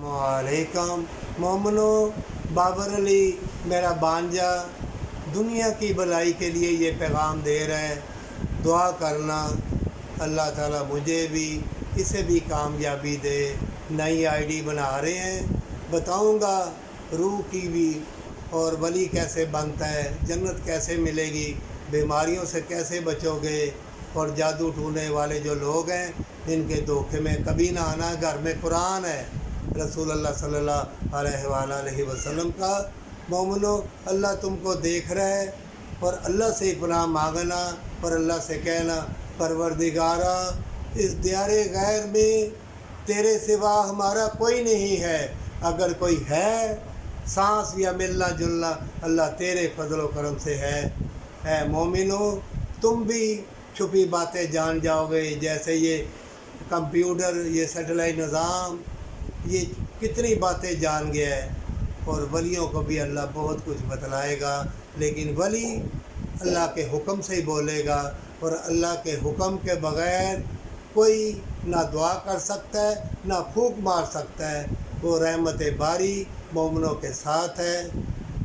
वालेकुम मोमनो। बाबर अली मेरा भांजा दुनिया की भलाई के लिए ये पैगाम दे रहा है, दुआ करना अल्लाह ताला मुझे भी इसे भी कामयाबी दे। नई आईडी बना रहे हैं, बताऊंगा रूह की भी और वली कैसे बनता है, जन्नत कैसे मिलेगी, बीमारियों से कैसे बचोगे, और जादू टूने वाले जो लोग हैं इनके धोखे में कभी ना आना। घर में कुरान है रसूल अल्लाह सल्लल्लाहु अलैहि वसल्लम का। मोमिनो, अल्लाह तुमको देख रहा है और अल्लाह से पनाह मांगना और अल्लाह से कहना, परवरदिगारा इस दियारे गैर में तेरे सिवा हमारा कोई नहीं है, अगर कोई है सांस या मिलना जुलना अल्लाह तेरे फजल करम से है। ऐ मोमिनो, तुम भी छुपी बातें जान जाओगे, जैसे ये कंप्यूटर, ये सैटेलाइट निज़ाम, ये कितनी बातें जान गया है। और वलियों को भी अल्लाह बहुत कुछ बतलाएगा, लेकिन वली अल्लाह के हुक्म से ही बोलेगा, और अल्लाह के हुक्म के बग़ैर कोई ना दुआ कर सकता है ना फूंक मार सकता है। वो रहमत बारी मोमिनों के साथ है।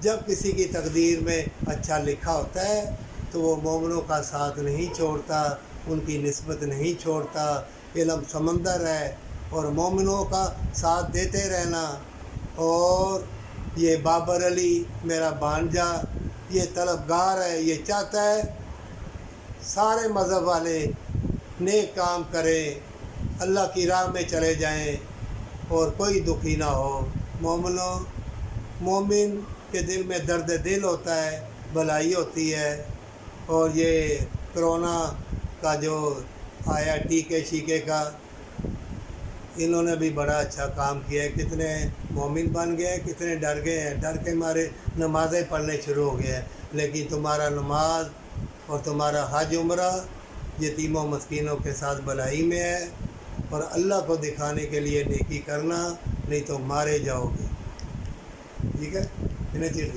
जब किसी की तकदीर में अच्छा लिखा होता है तो वो मोमिनों का साथ नहीं छोड़ता, उनकी निस्बत नहीं छोड़ता। इल्म समंदर है और मोमिनों का साथ देते रहना। और ये बाबर अली मेरा भांजा ये तलबगार है, ये चाहता है सारे मज़हब वाले नेक काम करें, अल्लाह की राह में चले जाएं और कोई दुखी ना हो। मोमिनों, मोमिन के दिल में दर्द दिल होता है, भलाई होती है। और ये कोरोना का जो आया टीके शीके का, इन्होंने भी बड़ा अच्छा काम किया है। कितने मोमिन बन गए, कितने डर गए हैं, डर के मारे नमाज़ें पढ़ने शुरू हो गए हैं। लेकिन तुम्हारा नमाज और तुम्हारा हज उम्रा यतीमों मस्कीनों के साथ भलाई में है, और अल्लाह को दिखाने के लिए नेकी करना, नहीं तो मारे जाओगे। ठीक है, इन्हें चिड़